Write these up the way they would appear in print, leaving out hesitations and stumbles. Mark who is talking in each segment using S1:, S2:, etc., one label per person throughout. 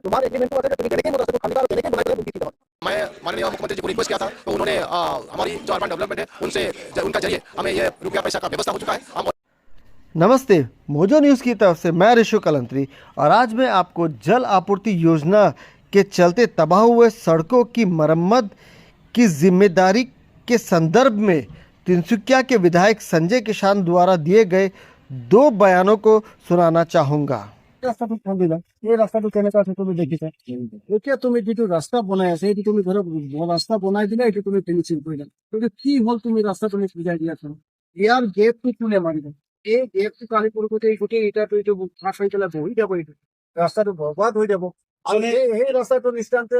S1: तुम्हारे एग्रीमेंट को तुम्हें देने के वो रास्ते को खाली देने के बनाए मुद्दी थी। मैं माननीय मुख्यमंत्री जी को रिक्वेस्ट किया था, तो उन्होंने हमारी जो अर्बन डेवलपमेंट है उनसे उनका जरिए हमें ये रुपया पैसा का व्यवस्था हो चुका है। हम
S2: नमस्ते, मोजो न्यूज़ की तरफ से मैं ऋषु कलंत्री और आज मैं आपको जल आपूर्ति योजना के चलते तबाह हुए सड़कों की मरम्मत की जिम्मेदारी के संदर्भ में तिनसुकिया के विधायक संजय किसान द्वारा दिए गए 2 बयानों को सुनाना चाहूँगा।
S3: রাস্তাটো ভাঙিলা এই রাস্তাটো কেনেকা আছে তুমি দেখিছা এতিয়া তুমি যেটো রাস্তা বনাই আছে এইটো তুমি ধরো রাস্তা বনাই দিলা এইটো তুমি ফিনিশিং কৰিলা কিন্তু কি হল তুমি রাস্তা তুমি বুঝাই দিয়াছো ইয়ার গেপটো কোনে মাৰিব এই গেপটো কালি পৰকতে এই গোটেই এটা তো এইটো ফাঁস হৈ গেলা বহি যাব এইটো রাস্তাটো বরবাদ হৈ যাব আর এই রাস্তাটো নিষ্টান্তে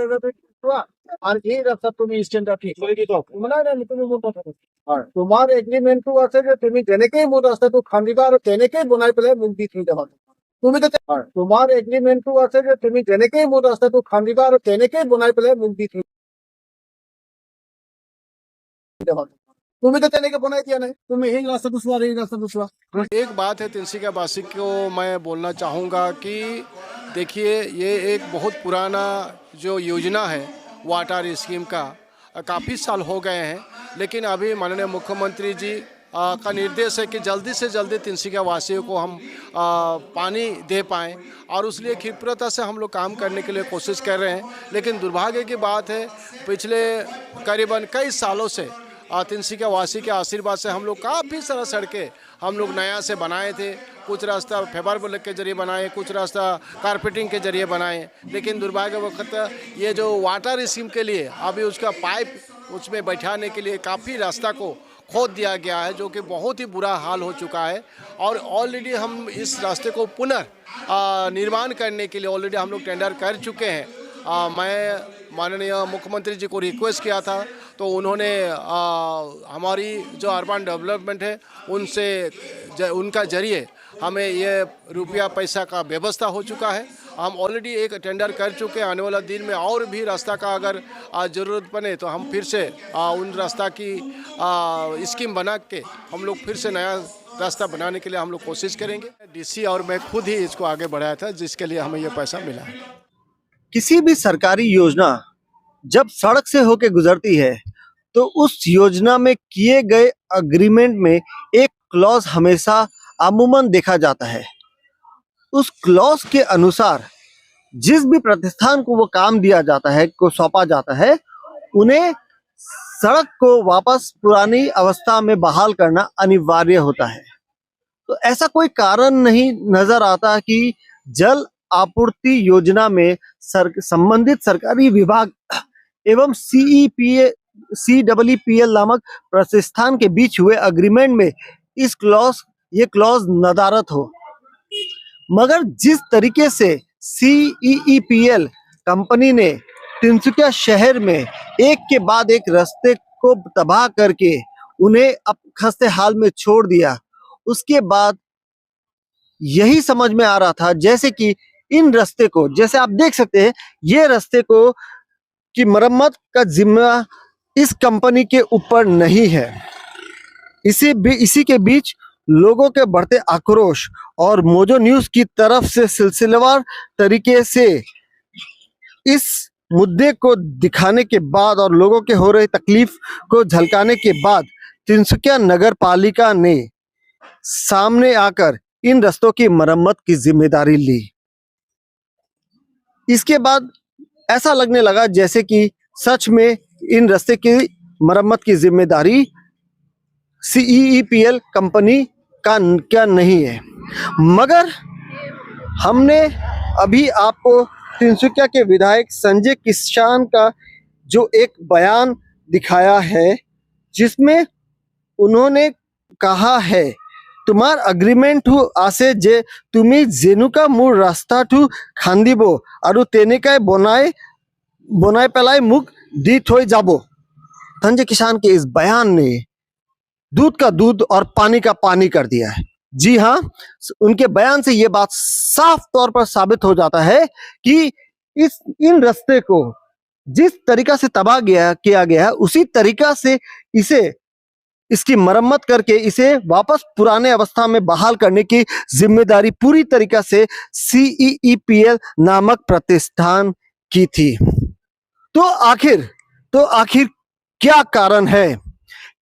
S3: আর এই রাস্তা তুমি স্ট্যান্ডার্ড ঠিক করে দিত মানে না তুমি মন কথা আর তোমার এগ্রিমেন্টটো আছে যে তুমি যেনেকেই মোৰ রাস্তাটো খান্দিবা আৰু তেনেকেই বনাই পেলাই মোক দি থৈ যাবা তুমি তো তোমার এগ্রিমেন্টও আছে যে তুমি যেনেকেই মোৰ ৰাস্তাটো খান্দিবা আৰু তেনেকেই বনাই পেলাই মোক দি থৈ যাবা তুমি তো তেনেকে বনাই দিয়া নাই তুমি এই রাস্তাটো চোৱা এই রাস্তাটো চোৱা।
S4: एक बात है तिनसुकिया वासी को मैं बोलना चाहूँगा कि देखिए ये एक बहुत पुराना जो योजना है वाटर स्कीम का काफ़ी साल हो गए हैं, लेकिन अभी माननीय मुख्यमंत्री जी का निर्देश है कि जल्दी से जल्दी तिनसुकिया वासियों को हम पानी दे पाएँ और उसलिए क्षिप्रता से हम लोग काम करने के लिए कोशिश कर रहे हैं। लेकिन दुर्भाग्य की बात है पिछले करीबन कई सालों से तिनसुकिया वासी के आशीर्वाद से हम लोग काफ़ी सारा सड़कें हम लोग नया से बनाए थे। कुछ रास्ता फेबर ब्लॉक के जरिए बनाए, कुछ रास्ता कारपेटिंग के जरिए बनाए, लेकिन दुर्भाग्य वक्त ये जो वाटर स्कीम के लिए अभी उसका पाइप उसमें बैठाने के लिए काफ़ी रास्ता को खोद दिया गया है, जो कि बहुत ही बुरा हाल हो चुका है। और ऑलरेडी हम इस रास्ते को पुनर्निर्माण करने के लिए ऑलरेडी हम लोग टेंडर कर चुके हैं। मैं माननीय मुख्यमंत्री जी को रिक्वेस्ट किया था, तो उन्होंने हमारी जो अर्बन डेवलपमेंट है उनसे उनका जरिए हमें ये रुपया पैसा का व्यवस्था हो चुका है। हम ऑलरेडी एक टेंडर कर चुके हैं। आने वाला दिन में और भी रास्ता का अगर ज़रूरत पड़े तो हम फिर से उन रास्ता की स्कीम बना के हम लोग फिर से नया रास्ता बनाने के लिए हम लोग कोशिश करेंगे। डीसी और मैं खुद ही इसको आगे बढ़ाया था, जिसके लिए हमें ये पैसा मिला है।
S2: किसी भी सरकारी योजना जब सड़क से होकर गुजरती है तो उस योजना में किए गए अग्रीमेंट में एक क्लॉज हमेशा अमूमन देखा जाता है। उस क्लॉज के अनुसार जिस भी प्रतिष्ठान को वो काम दिया जाता है, को सौंपा जाता है, उन्हें सड़क को वापस पुरानी अवस्था में बहाल करना अनिवार्य होता है। तो ऐसा कोई कारण नहीं नजर आता कि जल आपूर्ति योजना में संबंधित सरकारी विभाग एवं CEPL नामक प्रतिष्ठान के बीच हुए अग्रीमेंट में ये क्लॉज नदारत हो। मगर जिस तरीके से CEPL कंपनी ने तिनसुकिया शहर में एक के बाद एक रास्ते को तबाह करके उन्हें अब खस्ते हाल में छोड़ दिया, उसके बाद यही समझ में आ रहा था जैसे कि इन रास्ते को, जैसे आप देख सकते हैं, ये रास्ते को की मरम्मत का जिम्मा इस कंपनी के ऊपर नहीं है। इसी के बीच लोगों के बढ़ते आक्रोश और मोजो न्यूज़ की तरफ से सिलसिलेवार तरीके से इस मुद्दे को दिखाने के बाद और लोगों के हो रही तकलीफ को झलकाने के बाद तिनसुकिया नगर पालिका ने सामने आकर इन रास्तों की मरम्मत की जिम्मेदारी ली। इसके बाद ऐसा लगने लगा जैसे कि सच में इन रास्ते की मरम्मत की जिम्मेदारी CEPL कंपनी का क्या नहीं है। मगर हमने अभी आपको तिनसुकिया के विधायक संजय किसान का जो एक बयान दिखाया है, जिसमें उन्होंने कहा है तुम्हार अग्रीमेंट हु आसे जे तुमी जेनुका मूर रास्ता ठू खान्दिबो आरु तेनेकाय बनाए पेलाय मुख दी थोय जाबो। संजय किसान के इस बयान ने दूध का दूध और पानी का पानी कर दिया है। जी हाँ, उनके बयान से ये बात साफ तौर पर साबित हो जाता है कि इन रास्ते को जिस तरीका से तबाह किया गया है, उसी तरीका से इसे इसकी मरम्मत करके इसे वापस पुराने अवस्था में बहाल करने की जिम्मेदारी पूरी तरीके से CEEPL नामक प्रतिष्ठान की थी। तो आखिर क्या कारण है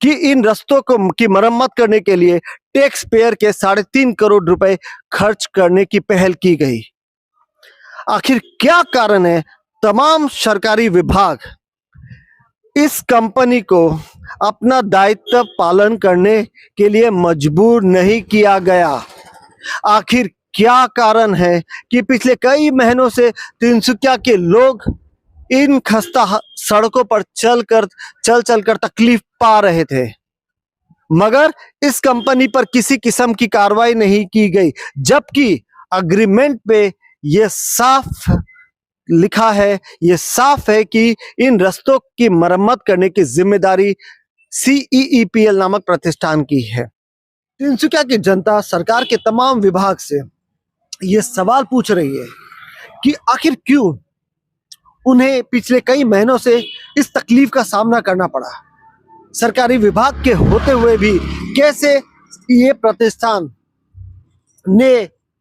S2: कि इन रास्तों की मरम्मत करने के लिए टैक्स पेयर के 3.5 करोड़ रुपए खर्च करने की पहल की गई? आखिर क्या कारण है तमाम सरकारी विभाग इस कंपनी को अपना दायित्व पालन करने के लिए मजबूर नहीं किया गया? आखिर क्या कारण है कि पिछले कई महीनों से तिनसुकिया के लोग इन खस्ता सड़कों पर चल कर तकलीफ पा रहे थे, मगर इस कंपनी पर किसी किस्म की कार्रवाई नहीं की गई, जबकि एग्रीमेंट पे यह साफ लिखा है, यह साफ है कि इन रास्तों की मरम्मत करने की जिम्मेदारी CEEPL नामक प्रतिष्ठान की है। तिनसुकिया की जनता सरकार के तमाम विभाग से यह सवाल पूछ रही है कि आखिर क्यों उन्हें पिछले कई महीनों से इस तकलीफ का सामना करना पड़ा। सरकारी विभाग के होते हुए भी कैसे ये प्रतिष्ठान ने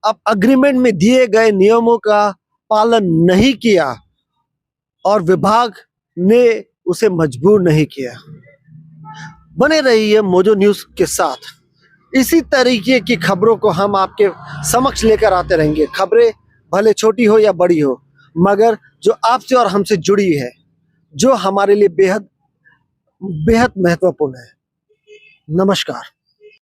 S2: अब एग्रीमेंट में दिए गए नियमों का पालन नहीं किया और विभाग ने उसे मजबूर नहीं किया। बने रहिए मोजो न्यूज़ के साथ। इसी तरीके की खबरों को हम आपके समक्ष लेकर आते रहेंगे। खबरें भले छोटी हो या बड़ी हो, मगर जो आपसे और हमसे जुड़ी है, जो हमारे लिए बेहद बेहद महत्वपूर्ण है। नमस्कार।